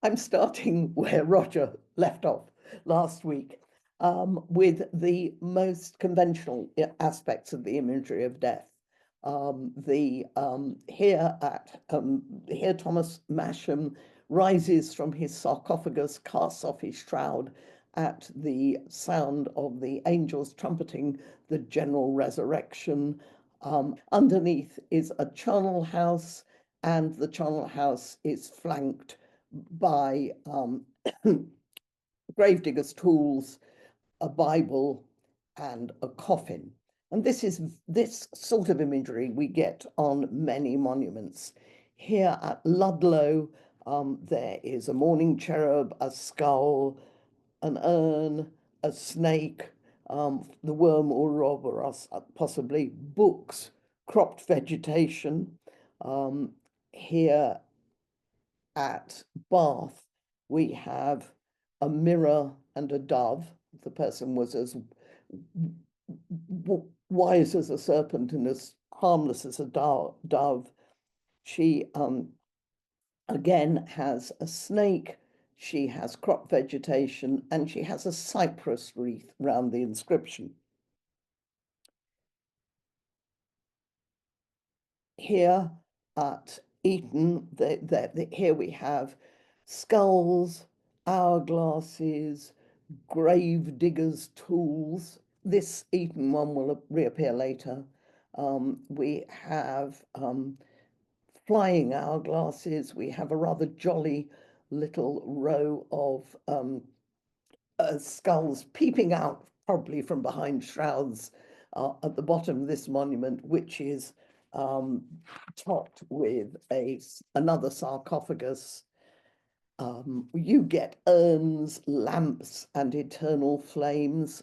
I'm starting where Roger left off last week, with the most conventional aspects of the imagery of death. Here Thomas Masham rises from his sarcophagus, casts off his shroud at the sound of the angels trumpeting the general resurrection. Underneath is a charnel house, and the charnel house is flanked by gravedigger's tools, a Bible, and a coffin. And this sort of imagery we get on many monuments. Here at Ludlow, there is a mourning cherub, a skull, an urn, a snake, the worm or robber, possibly books, cropped vegetation. Here at Bath, we have a mirror and a dove. The person was as wise as a serpent and as harmless as a dove. She again has a snake, she has crop vegetation, and she has a cypress wreath round the inscription. Here at Eton, here we have skulls, hourglasses, grave diggers' tools. This Eton one will reappear later. We have flying hourglasses. We have a rather jolly little row of skulls peeping out, probably from behind shrouds, at the bottom of this monument, which is topped with another sarcophagus. You get urns, lamps, and eternal flames.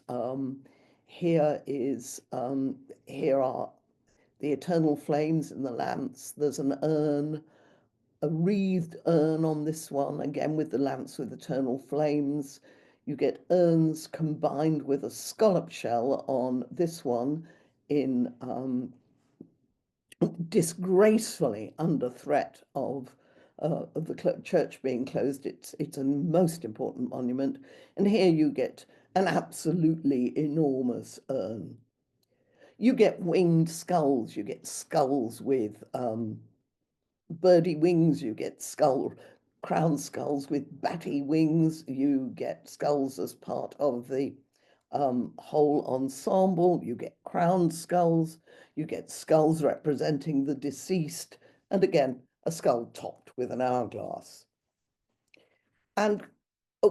Here are the eternal flames and the lamps. There's an urn, a wreathed urn on this one, again with the lamps with eternal flames. You get urns combined with a scallop shell on this one, in disgracefully under threat of the church being closed. It's a most important monument. And here you get an absolutely enormous urn. You get winged skulls. You get skulls with birdie wings. You get crown skulls with batty wings. You get skulls as part of the whole ensemble. You get crowned skulls. You get skulls representing the deceased, and again, a skull topped with an hourglass. And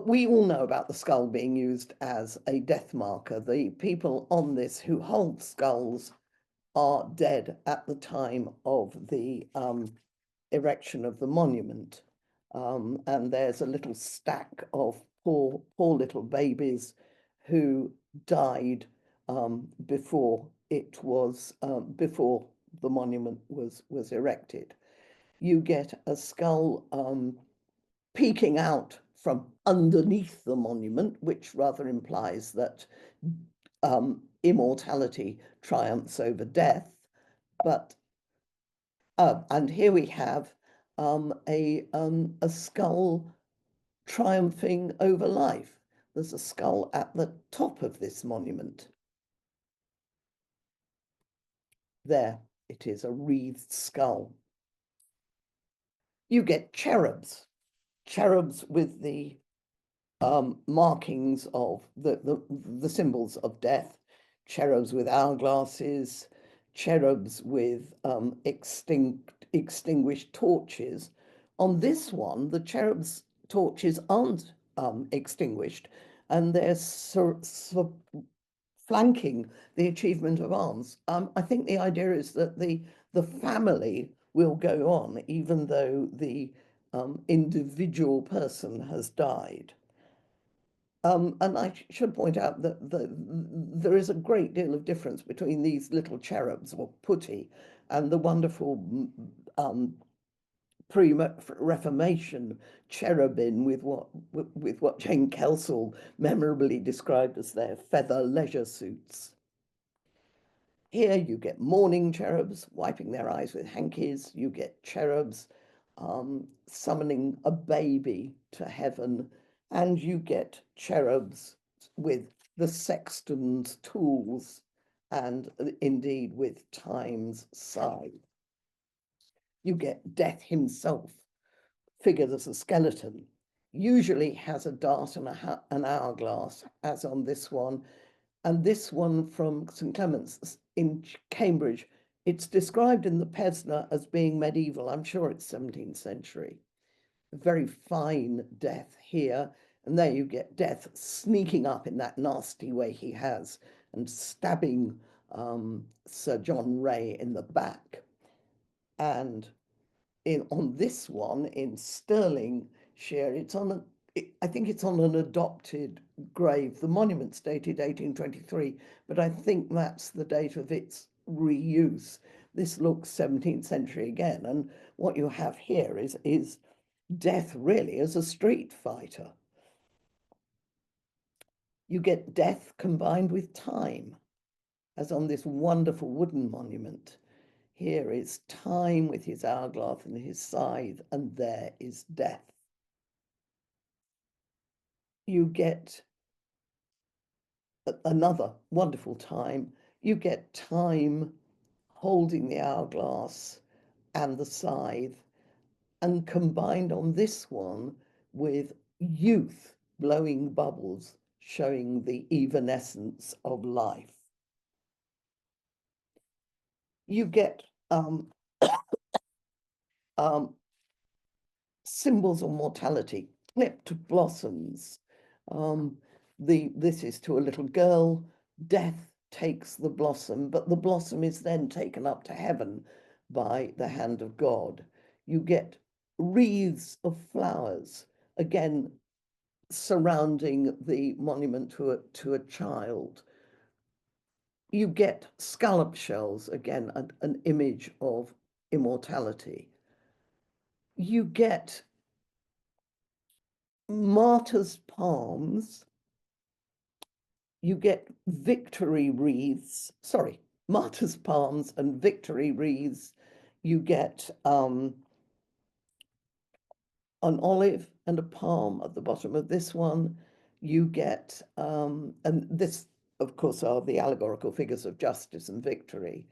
we all know about the skull being used as a death marker. The people on this who hold skulls are dead at the time of the erection of the monument. And there's a little stack of poor little babies who died before the monument was erected. You get a skull peeking out from underneath the monument, which rather implies that immortality triumphs over death. But and here we have a skull triumphing over life. There's a skull at the top of this monument. There it is, a wreathed skull. You get cherubs with the markings of the symbols of death, cherubs with hourglasses, cherubs with extinguished torches. On this one, the cherubs' torches aren't extinguished, and they're flanking the achievement of arms. I think the idea is that the family will go on, even though the individual person has died. And I should point out that there is a great deal of difference between these little cherubs, or putti, and the wonderful pre-Reformation cherubim with what Jane Kelsall memorably described as their feather leisure suits. Here you get mourning cherubs wiping their eyes with hankies. You get cherubs summoning a baby to heaven, and you get cherubs with the sexton's tools and indeed with time's scythe. You get Death himself, figured as a skeleton, usually has a dart and an hourglass, as on this one. And this one from St. Clement's in Cambridge, it's described in the Pesner as being medieval. I'm sure it's 17th century. A very fine Death here. And there you get Death sneaking up in that nasty way he has and stabbing Sir John Ray in the back. And on this one in Stirlingshire, I think it's on an adopted grave. The monument's dated 1823, but I think that's the date of its reuse. This looks 17th century again, and what you have here is Death really as a street fighter. You get Death combined with time, as on this wonderful wooden monument. Here is Time with his hourglass and his scythe, and there is Death. You get another wonderful Time. You get Time holding the hourglass and the scythe, and combined on this one with Youth blowing bubbles, showing the evanescence of life. You get symbols of mortality, clipped blossoms. This is to a little girl. Death takes the blossom, but the blossom is then taken up to heaven by the hand of God. You get wreaths of flowers, again, surrounding the monument to a child. You get scallop shells, again, an image of immortality. You get martyrs' palms. You get victory wreaths, sorry, martyrs' palms and victory wreaths. You get an olive and a palm at the bottom of this one. You get, and this, of course, are the allegorical figures of justice and victory.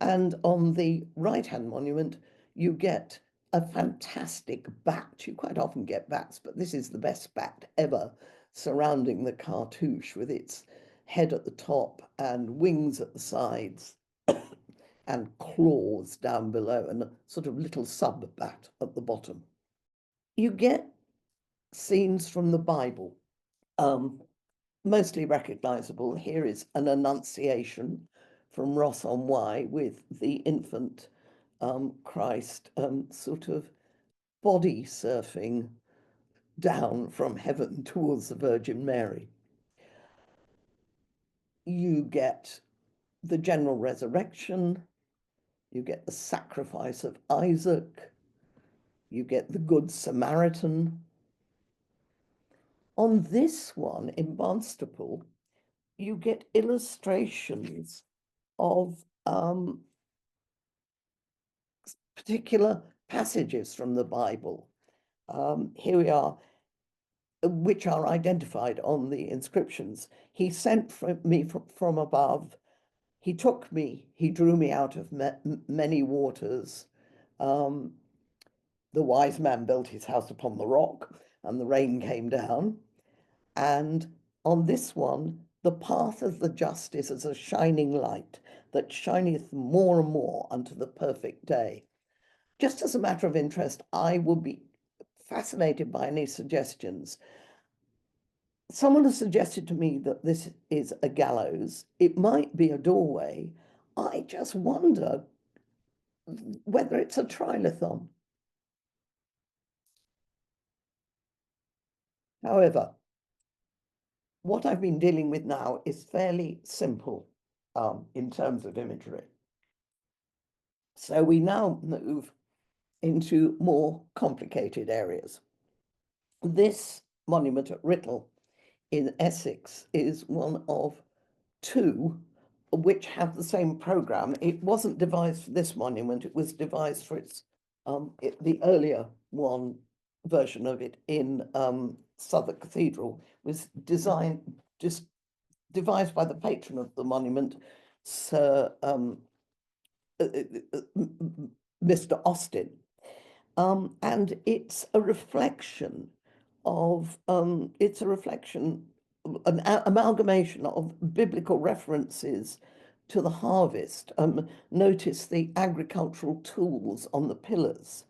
And on the right-hand monument, you get a fantastic bat. You quite often get bats, but this is the best bat ever, surrounding the cartouche with its head at the top and wings at the sides and claws down below and a sort of little sub-bat at the bottom. You get scenes from the Bible, mostly recognizable. Here is an Annunciation from Ross on Wye with the infant Christ sort of body surfing down from heaven towards the Virgin Mary. You get the general resurrection, you get the sacrifice of Isaac, you get the Good Samaritan. On this one in Barnstaple, you get illustrations of particular passages from the Bible. Here we are, which are identified on the inscriptions. He sent me from above. He took me, he drew me out of many waters. The wise man built his house upon the rock, and the rain came down. And on this one, the path of the just is as a shining light that shineth more and more unto the perfect day. Just as a matter of interest, I would be fascinated by any suggestions. Someone has suggested to me that this is a gallows. It might be a doorway. I just wonder whether it's a trilithon. However, what I've been dealing with now is fairly simple in terms of imagery. So we now move into more complicated areas. This monument at Writtle in Essex is one of two which have the same program. It wasn't devised for this monument, it was devised for its The earlier one version of it in Southwark Cathedral was devised by the patron of the monument, Sir Mr. Austin. And it's a reflection an amalgamation of biblical references to the harvest. Notice the agricultural tools on the pillars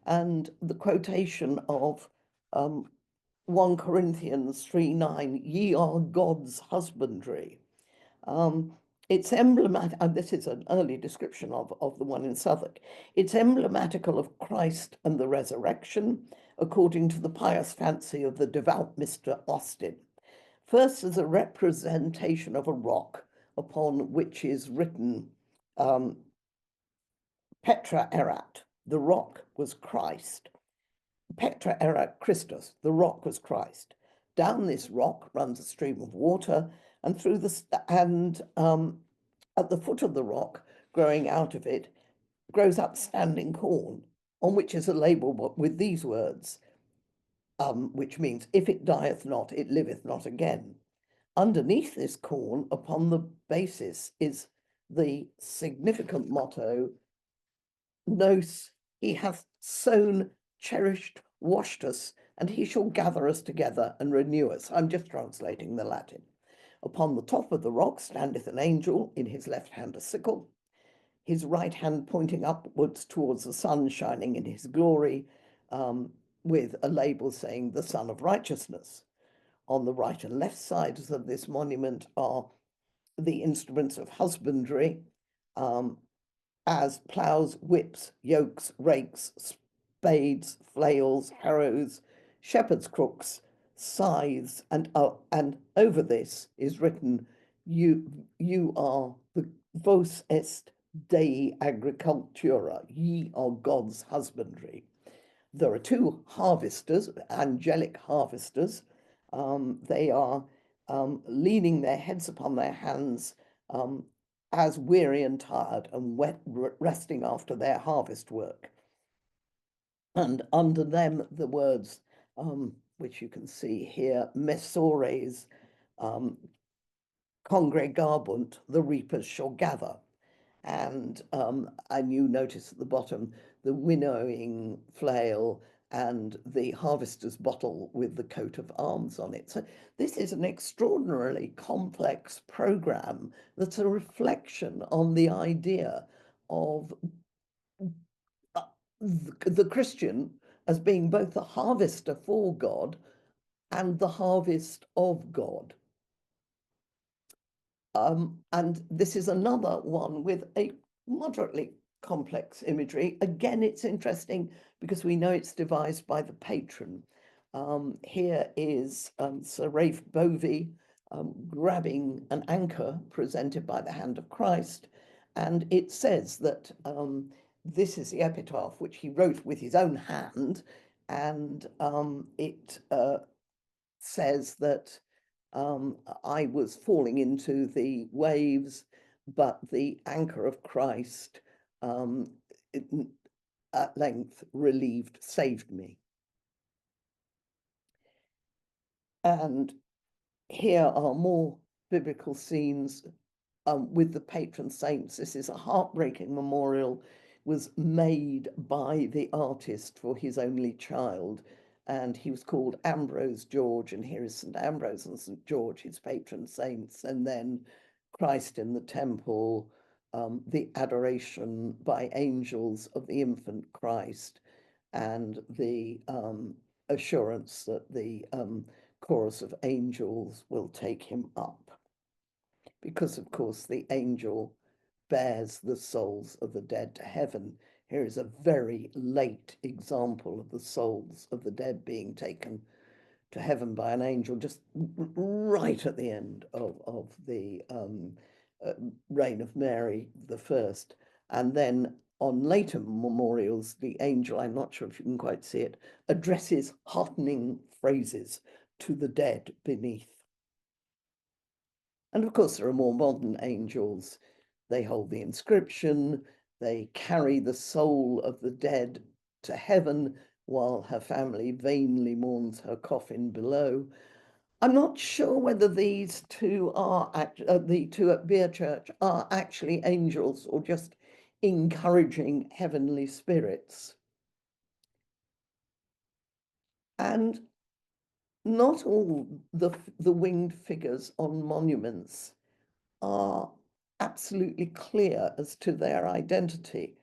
and the quotation of 1 Corinthians 3:9, ye are God's husbandry. It's emblematic, and this is an early description of the one in Southwark. It's emblematical of Christ and the resurrection, according to the pious fancy of the devout Mr. Austin. First, as a representation of a rock upon which is written, Petra erat, the rock was Christ. Petra erat Christus, the rock was Christ. Down this rock runs a stream of water, and at the foot of the rock, growing out of it, grows up standing corn, on which is a label with these words, which means, if it dieth not, it liveth not again. Underneath this corn, upon the basis, is the significant motto, Nos, he hath sown, cherished, washed us, and he shall gather us together and renew us. I'm just translating the Latin. Upon the top of the rock standeth an angel, in his left hand a sickle, his right hand pointing upwards towards the sun shining in his glory, with a label saying the Son of Righteousness. On the right and left sides of this monument are the instruments of husbandry, as ploughs, whips, yokes, rakes, spades, flails, harrows, shepherd's crooks, scythes, and over this is written, you are the vos est Dei agricultura, ye are God's husbandry. There are two harvesters, angelic harvesters. They are leaning their heads upon their hands, as weary and tired and resting after their harvest work. And under them, the words, which you can see here, messores congregabunt, the reapers shall gather. And you notice at the bottom the winnowing flail and the harvester's bottle with the coat of arms on it. So this is an extraordinarily complex program that's a reflection on the idea of the Christian as being both the harvester for God and the harvest of God. And this is another one with a moderately complex imagery. Again, it's interesting because we know it's devised by the patron. Here is Sir Ralph Bovey grabbing an anchor presented by the hand of Christ. And it says that this is the epitaph which he wrote with his own hand. And it says that I was falling into the waves, but the anchor of Christ at length saved me. And here are more biblical scenes with the patron saints. This is a heartbreaking memorial, was made by the artist for his only child, and he was called Ambrose George, and here is St. Ambrose and St. George, his patron saints, and then Christ in the temple, the adoration by angels of the infant Christ, and the assurance that the chorus of angels will take him up. Because, of course, the angel bears the souls of the dead to heaven. Here is a very late example of the souls of the dead being taken to heaven by an angel, just right at the end of the reign of Mary I. And then on later memorials, the angel, I'm not sure if you can quite see it, addresses heartening phrases to the dead beneath. And of course, there are more modern angels. They hold the inscription, they carry the soul of the dead to heaven while her family vainly mourns her coffin below. I'm not sure whether these two are the two at Beer Church are actually angels or just encouraging heavenly spirits. And not all the winged figures on monuments are absolutely clear as to their identity.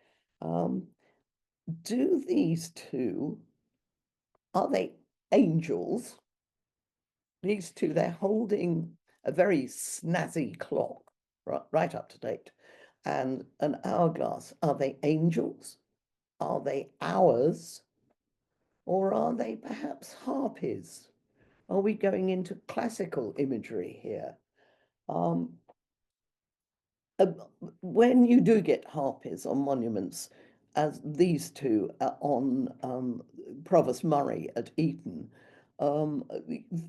Do these two, are they angels? These two, they're holding a very snazzy clock, right up to date, and an hourglass. Are they angels? Are they hours? Or are they perhaps harpies? Are we going into classical imagery here? Um, when you do get harpies on monuments, as these two on Provost Murray at Eton,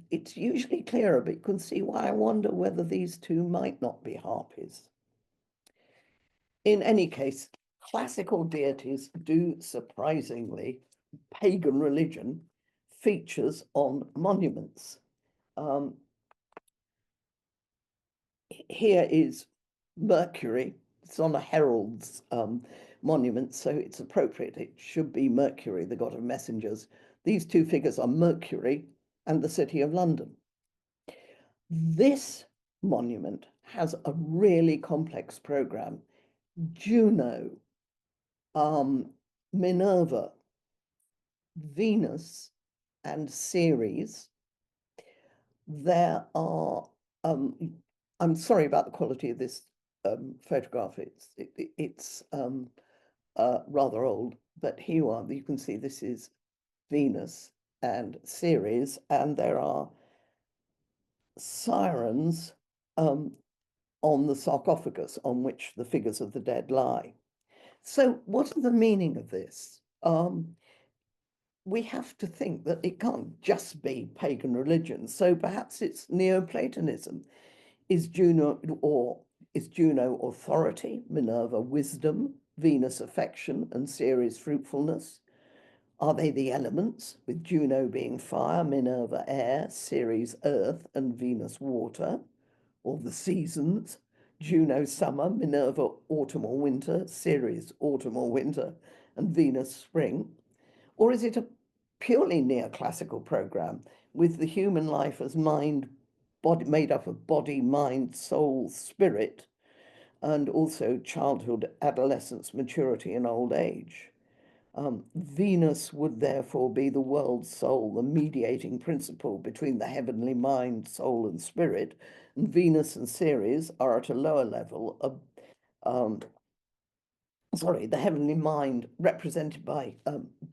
it's usually clearer, but you can see why I wonder whether these two might not be harpies. In any case, classical deities do surprisingly, pagan religion features on monuments. Here is Mercury. It's on a herald's monument, so it's appropriate. It should be Mercury, the god of messengers. These two figures are Mercury and the City of London. This monument has a really complex program. Juno, Minerva, Venus, and Ceres. There are, I'm sorry about the quality of this photograph. It's rather old, but here you are. You can see this is Venus and Ceres, and there are sirens on the sarcophagus on which the figures of the dead lie. So what is the meaning of this? We have to think that it can't just be pagan religion. So perhaps it's Neoplatonism. Is Juno authority, Minerva wisdom, Venus affection, and Ceres fruitfulness? Are they the elements, with Juno being fire, Minerva air, Ceres earth, and Venus water? Or the seasons, Juno summer, Minerva autumn or winter, Ceres autumn or winter, and Venus spring? Or is it a purely neoclassical program with the human life as mind, body, made up of body, mind, soul, spirit, and also childhood, adolescence, maturity, and old age? Venus would therefore be the world soul, the mediating principle between the heavenly mind, soul, and spirit. And Venus and Ceres are at a lower level of, the heavenly mind represented by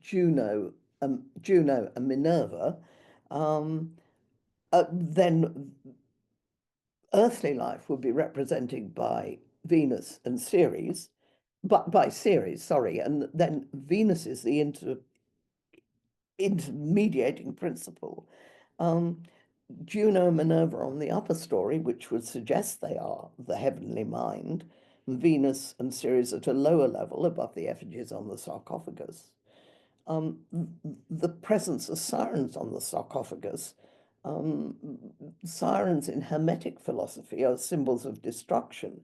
Juno and Minerva. Then earthly life would be represented by Venus and Ceres, but by Ceres, sorry, and then Venus is the intermediating principle. Juno and Minerva on the upper story, which would suggest they are the heavenly mind, and Venus and Ceres at a lower level above the effigies on the sarcophagus. The presence of sirens on the sarcophagus. Sirens in Hermetic philosophy are symbols of destruction.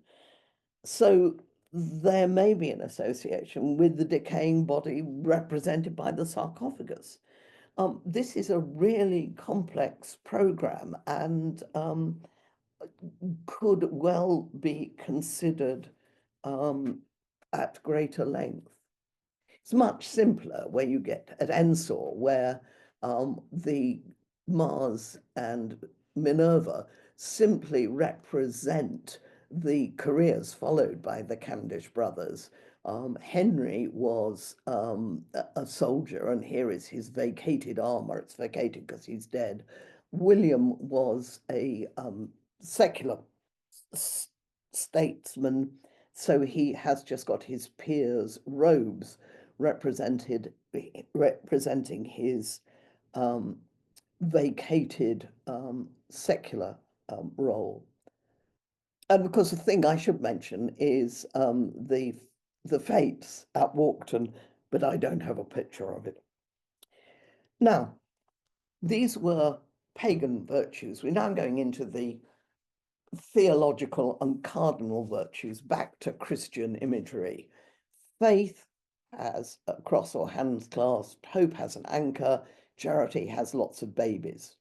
So there may be an association with the decaying body represented by the sarcophagus. This is a really complex program and could well be considered at greater length. It's much simpler where you get at Ensor, where the Mars and Minerva simply represent the careers followed by the Cavendish brothers. Henry was a soldier, and here is his vacated armor. It's vacated because he's dead. William was a secular statesman, so he has just got his peer's robes representing his vacated secular role. And of course, the thing I should mention is the Fates at Walkton but I don't have a picture of it. Now, these were pagan virtues. We're now going into the theological and cardinal virtues, back to Christian imagery. Faith has a cross or hands clasped, hope has an anchor, charity has lots of babies.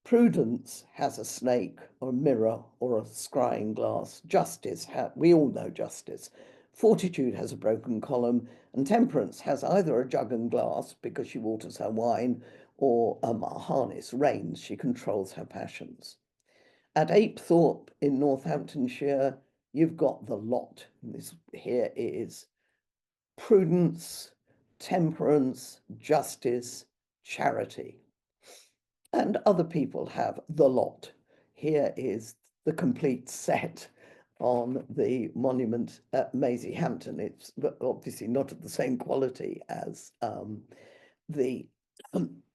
Prudence has a snake or a mirror or a scrying glass. Justice, we all know justice. Fortitude has a broken column, and temperance has either a jug and glass because she waters her wine, or a harness reins, she controls her passions. At Apethorpe in Northamptonshire, you've got the lot. This here is prudence, temperance, justice, charity. And other people have the lot. Here is the complete set on the monument at Maisie Hampton. It's obviously not of the same quality as the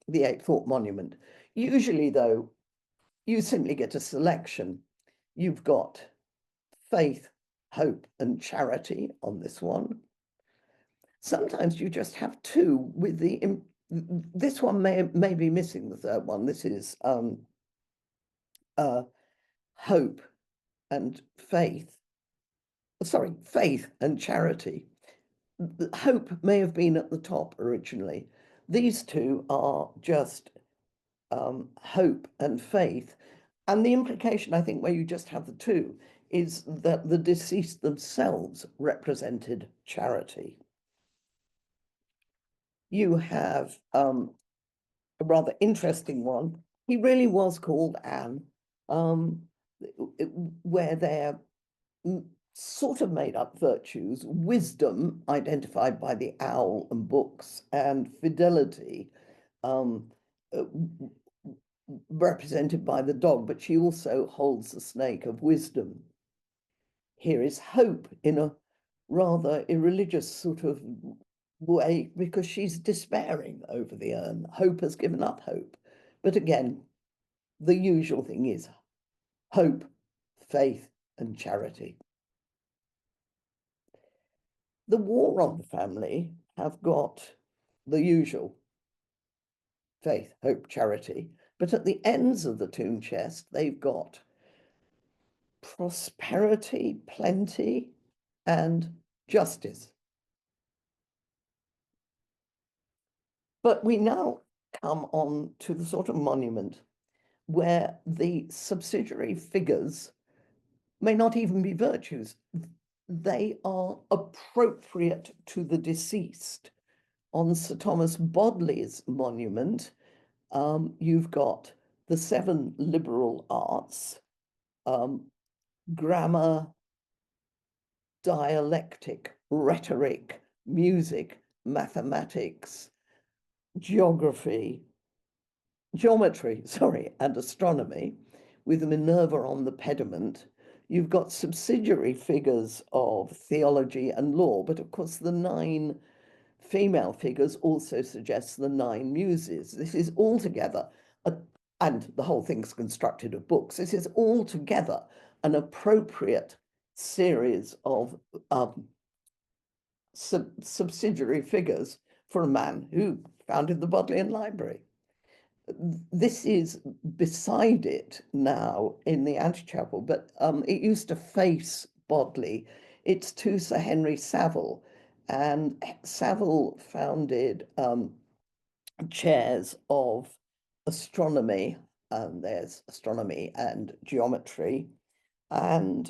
Apethorpe monument. Usually, though, you simply get a selection. You've got faith, hope, and charity on this one. Sometimes you just have two with the, this one may be missing the third one. This is hope and faith. Sorry, faith and charity. Hope may have been at the top originally. These two are just hope and faith. And the implication, I think, where you just have the two, is that the deceased themselves represented charity. You have a rather interesting one. He really was called Anne, where they're sort of made up virtues, wisdom identified by the owl and books, and fidelity represented by the dog, but she also holds the snake of wisdom. Here is hope in a rather irreligious sort of way, because she's despairing over the urn. Hope has given up hope. But again, the usual thing is hope, faith, and charity. The War on the family have got the usual faith, hope, charity, but at the ends of the tomb chest, they've got prosperity, plenty, and justice. But we now come on to the sort of monument where the subsidiary figures may not even be virtues. They are appropriate to the deceased. On Sir Thomas Bodley's monument, you've got the 7 liberal arts, grammar, dialectic, rhetoric, music, mathematics, geometry, and astronomy, with Minerva on the pediment. You've got subsidiary figures of theology and law, but of course the 9 female figures also suggest the 9 muses. This is altogether, and the whole thing's constructed of books, this is altogether an appropriate series of subsidiary figures for a man who founded the Bodleian Library. This is beside it now in the antechapel, but it used to face Bodley. It's to Sir Henry Savile, and Savile founded chairs of astronomy, and there's astronomy and geometry, and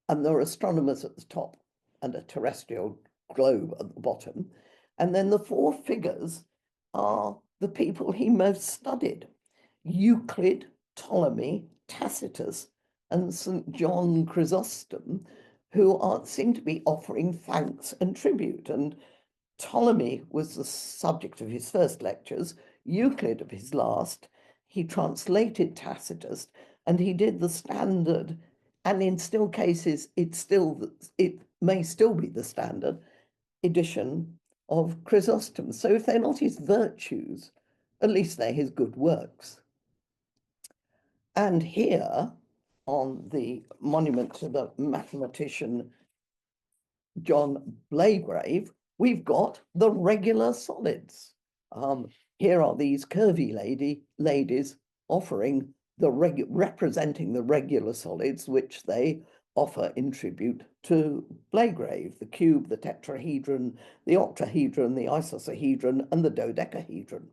there are astronomers at the top and a terrestrial globe at the bottom. And then the 4 figures are the people he most studied: Euclid, Ptolemy, Tacitus, and St. John Chrysostom, who seem to be offering thanks and tribute. And Ptolemy was the subject of his first lectures, Euclid of his last. He translated Tacitus, and he did the standard, and in still cases, it may still be the standard edition of Chrysostom. So if they're not his virtues, at least they're his good works. And here, on the monument to the mathematician John Blaygrave, we've got the regular solids. Here are these curvy ladies offering representing the regular solids, which they offer in tribute to Blaygrave: the cube, the tetrahedron, the octahedron, the isosahedron, and the dodecahedron.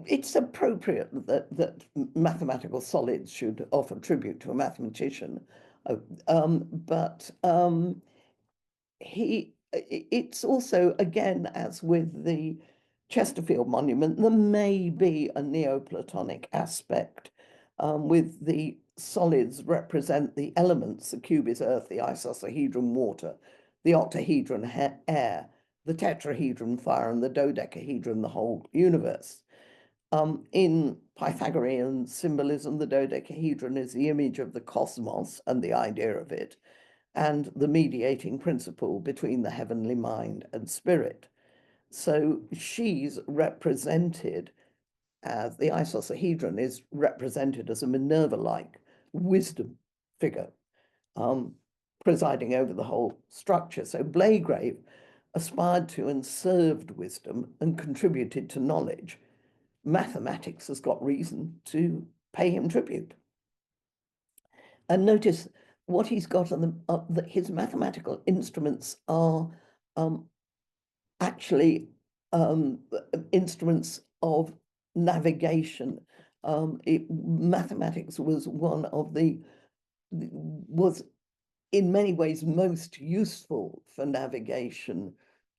It's appropriate that mathematical solids should offer tribute to a mathematician, but it's also, again, as with the Chesterfield monument, there may be a Neoplatonic aspect, with the solids represent the elements. The cube is earth, the isosahedron water, the octahedron air, the tetrahedron fire, and the dodecahedron the whole universe. In Pythagorean symbolism, the dodecahedron is the image of the cosmos and the idea of it, and the mediating principle between the heavenly mind and spirit. So she's represented as the isosahedron is represented as a Minerva-like wisdom figure, presiding over the whole structure. So Blaygrave aspired to and served wisdom and contributed to knowledge. Mathematics has got reason to pay him tribute. And notice what he's got on his mathematical instruments are actually instruments of navigation. Mathematics was was in many ways most useful for navigation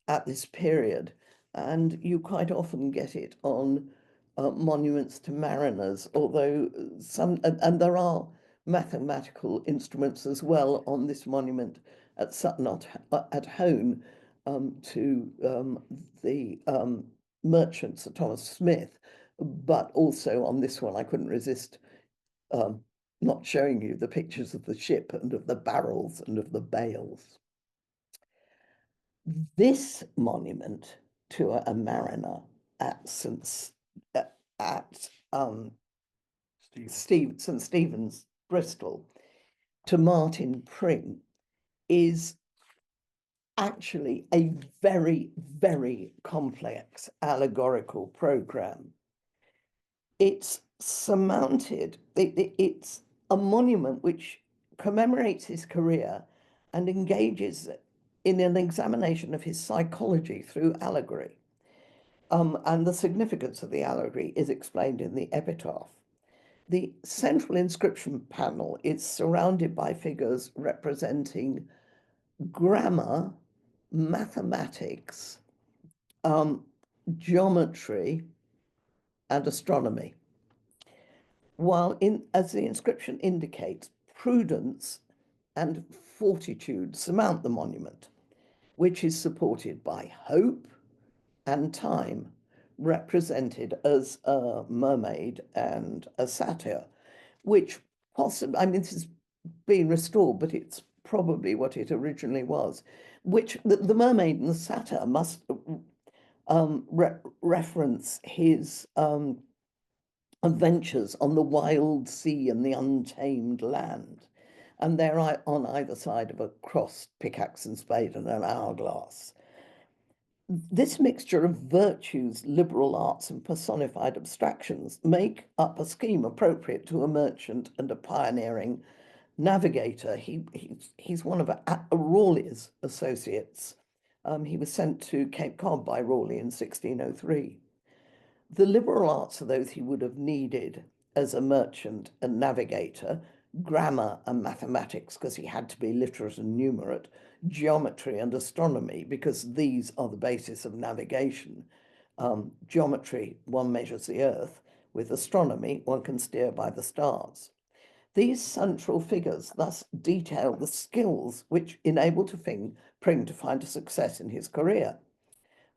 at this period. And you quite often get it on monuments to mariners, although and there are mathematical instruments as well on this monument at Sutton at Hone, to the merchant Sir Thomas Smith, but also on this one I couldn't resist not showing you the pictures of the ship and of the barrels and of the bales. This monument to a mariner at St. Stephen's, Bristol, to Martin Pring, is actually a very, very complex allegorical program. It's surmounted, it's a monument which commemorates his career and engages in an examination of his psychology through allegory. And the significance of the allegory is explained in the epitaph. The central inscription panel is surrounded by figures representing grammar, mathematics, geometry, and astronomy. While, as the inscription indicates, prudence and fortitude surmount the monument, which is supported by hope and time, represented as a mermaid and a satyr, which possibly, I mean, this has been restored, but it's probably what it originally was, which the mermaid and the satyr must reference his adventures on the wild sea and the untamed land. And they're on either side of a crossed pickaxe and spade and an hourglass. This mixture of virtues, liberal arts, and personified abstractions make up a scheme appropriate to a merchant and a pioneering navigator. He's one of Raleigh's associates. He was sent to Cape Cod by Raleigh in 1603. The liberal arts are those he would have needed as a merchant and navigator: grammar and mathematics, because he had to be literate and numerate; geometry and astronomy, because these are the basis of navigation. Geometry, one measures the earth; with astronomy, one can steer by the stars. These central figures thus detail the skills which enabled Pring to find a success in his career.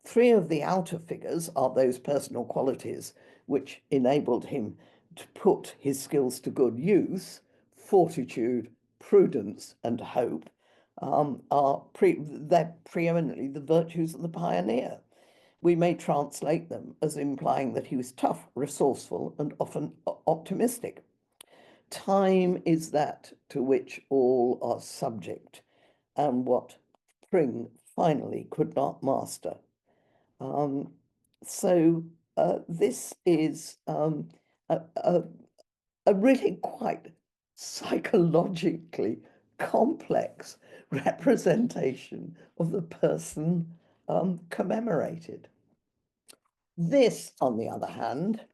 Three of the outer figures are those personal qualities which enabled him to put his skills to good use: fortitude, prudence, and hope. They're preeminently the virtues of the pioneer. We may translate them as implying that he was tough, resourceful, and often optimistic. Time is that to which all are subject, and what Pring finally could not master. Um, so this is a, a, a really quite psychologically complex representation of the person commemorated. This, on the other hand,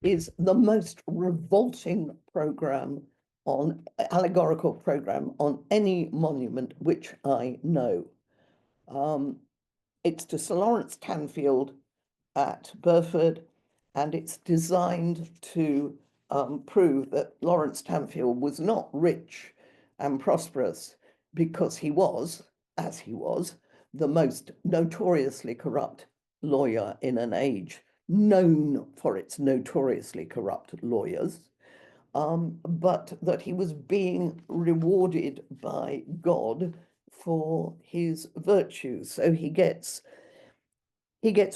is the most revolting program on allegorical program on any monument which I know. It's to Sir Lawrence Tanfield at Burford, and it's designed to prove that Lawrence Tanfield was not rich and prosperous because he was, as he was, the most notoriously corrupt lawyer in an age known for its notoriously corrupt lawyers, but that he was being rewarded by God for his virtues. So he gets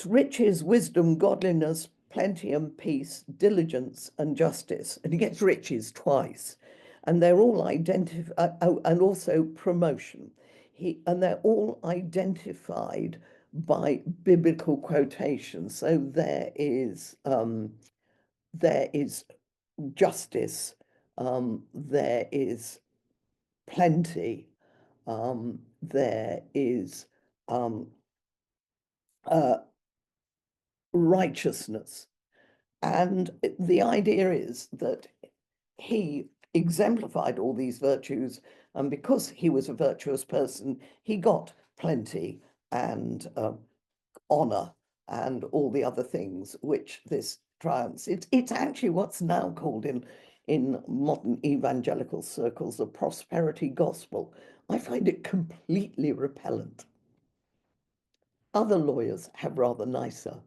riches, wisdom, godliness, plenty and peace, diligence and justice. And he gets riches twice. And they're all identified, and also promotion. And they're all identified by biblical quotations. So there is justice, there is plenty, there is righteousness. And the idea is that he exemplified all these virtues, and because he was a virtuous person, he got plenty and honor and all the other things which this triumphs. It's actually what's now called in modern evangelical circles the prosperity gospel. I find it completely repellent. Other lawyers have rather nicer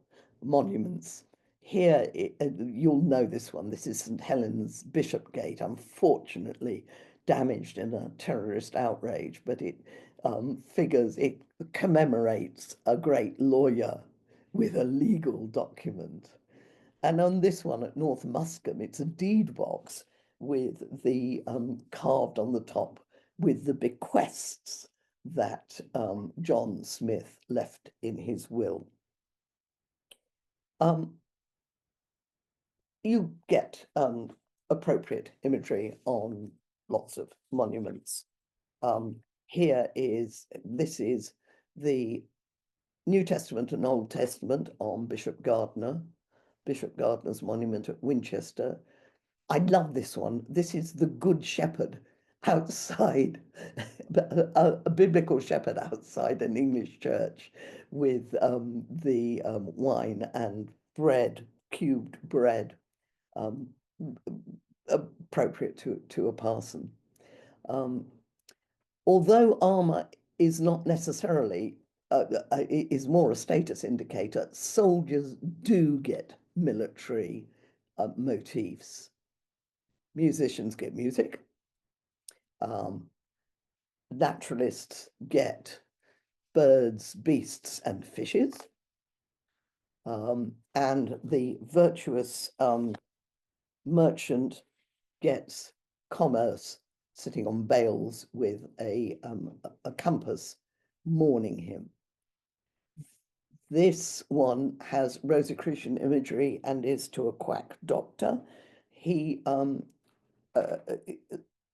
monuments. Here, you'll know this one. This is St. Helens Bishopgate, unfortunately damaged in a terrorist outrage, but it it commemorates a great lawyer with a legal document. And on this one at North Muscombe, it's a deed box with the carved on the top with the bequests that John Smith left in his will. You get appropriate imagery on lots of monuments. This is the New Testament and Old Testament on Bishop Gardner's monument at Winchester. I love this one. This is the Good Shepherd outside, a biblical shepherd outside an English church with the wine and bread, cubed bread, appropriate to a parson. Although armor is not necessarily, is more a status indicator, soldiers do get military motifs. Musicians get music. Naturalists get birds, beasts, and fishes. And the virtuous merchant gets commerce sitting on bales with a compass mourning him. This one has Rosicrucian imagery and is to a quack doctor.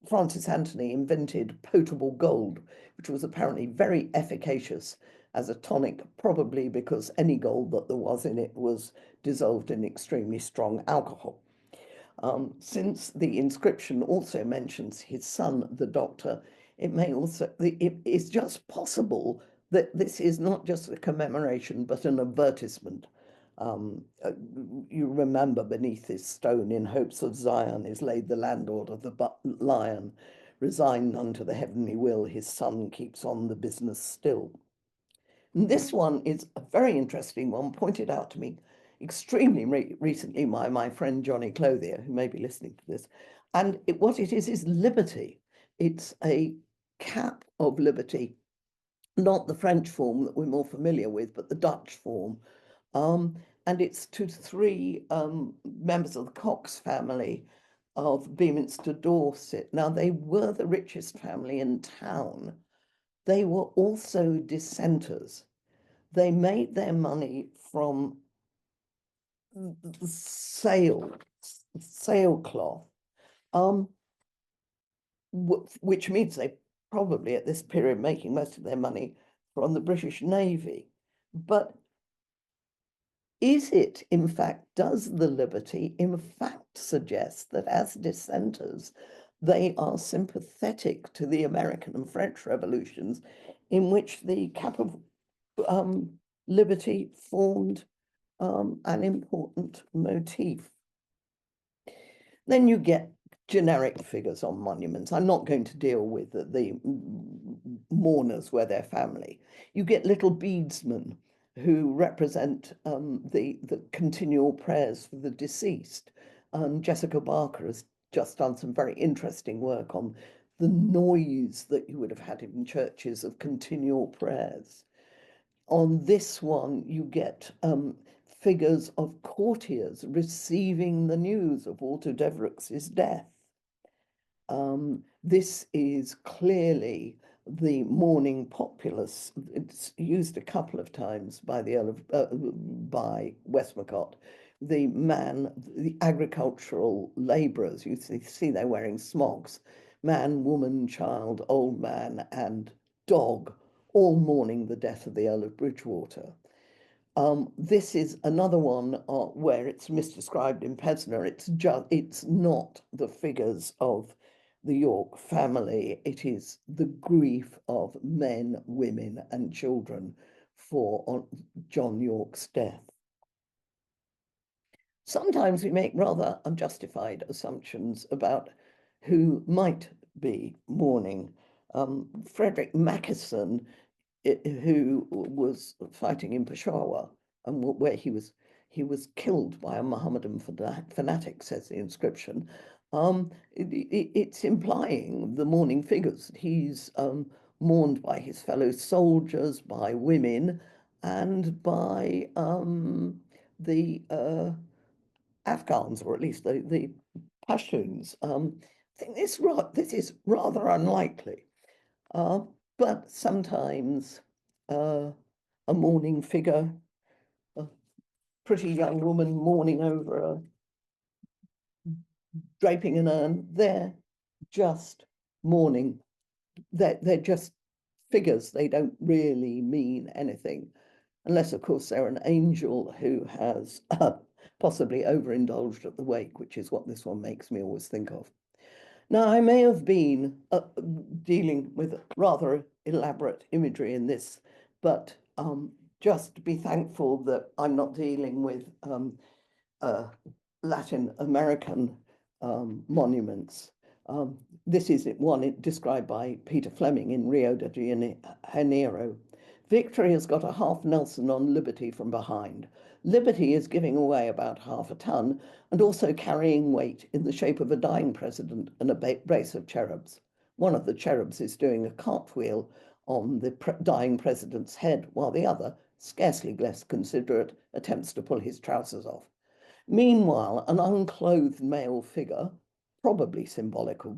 Francis Anthony invented potable gold, which was apparently very efficacious as a tonic, probably because any gold that there was in it was dissolved in extremely strong alcohol. Since the inscription also mentions his son, the doctor, it is just possible that this is not just a commemoration, but an advertisement. You remember beneath this stone in hopes of Zion is laid the landlord of the lion, resigned unto the heavenly will, his son keeps on the business still. And this one is a very interesting one, pointed out to me extremely recently by my friend Johnny Clothier, who may be listening to this. And what it is liberty. It's a cap of liberty, not the French form that we're more familiar with, but the Dutch form. And it's to three members of the Cox family, of Beaminster Dorset. Now, they were the richest family in town. They were also dissenters. They made their money from sailcloth, which means they probably at this period making most of their money from the British Navy. But is it, in fact, does the liberty, in fact, suggest that as dissenters, they are sympathetic to the American and French revolutions, in which the cap of liberty formed an important motif? Then you get generic figures on monuments. I'm not going to deal with the mourners where their family. You get little beadsmen who represent the continual prayers for the deceased. Jessica Barker has just done some very interesting work on the noise that you would have had in churches of continual prayers. On this one, you get figures of courtiers receiving the news of Walter Devereux's death. This is clearly the mourning populace. It's used a couple of times by the Earl of, by Westmacott. The agricultural labourers, you see they're wearing smogs. Man, woman, child, old man, and dog, all mourning the death of the Earl of Bridgewater. This is another one where it's misdescribed in Pesner. It's not the figures of the York family. It is the grief of men, women, and children for John York's death. Sometimes we make rather unjustified assumptions about who might be mourning. Frederick Mackeson, who was fighting in Peshawar, and where he was killed by a Mohammedan fanatic, says the inscription. It's implying the mourning figures. He's mourned by his fellow soldiers, by women, and by the Afghans, or at least the Pashtuns. I think this is rather unlikely. But sometimes a mourning figure, a pretty young woman mourning over draping an urn, they're just mourning. They're just figures. They don't really mean anything. Unless, of course, they're an angel who has possibly overindulged at the wake, which is what this one makes me always think of. Now, I may have been dealing with rather elaborate imagery in this, but just be thankful that I'm not dealing with Latin American monuments. This is one described by Peter Fleming in Rio de Janeiro. Victory has got a half Nelson on Liberty from behind. Liberty is giving away about half a ton and also carrying weight in the shape of a dying president and a brace of cherubs. One of the cherubs is doing a cartwheel on the dying president's head, while the other, scarcely less considerate, attempts to pull his trousers off. Meanwhile, an unclothed male figure, probably symbolical,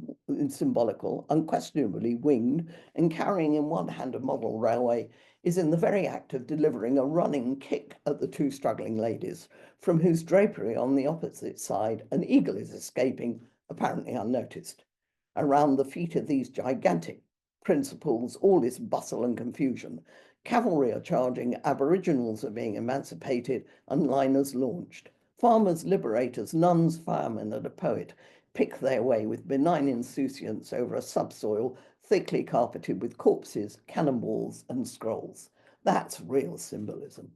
unquestionably winged, and carrying in one hand a model railway, is in the very act of delivering a running kick at the two struggling ladies, from whose drapery on the opposite side an eagle is escaping, apparently unnoticed. Around the feet of these gigantic principals, all is bustle and confusion. Cavalry are charging, aboriginals are being emancipated, and liners launched. Farmers, liberators, nuns, firemen, and a poet pick their way with benign insouciance over a subsoil thickly carpeted with corpses, cannonballs, and scrolls. That's real symbolism.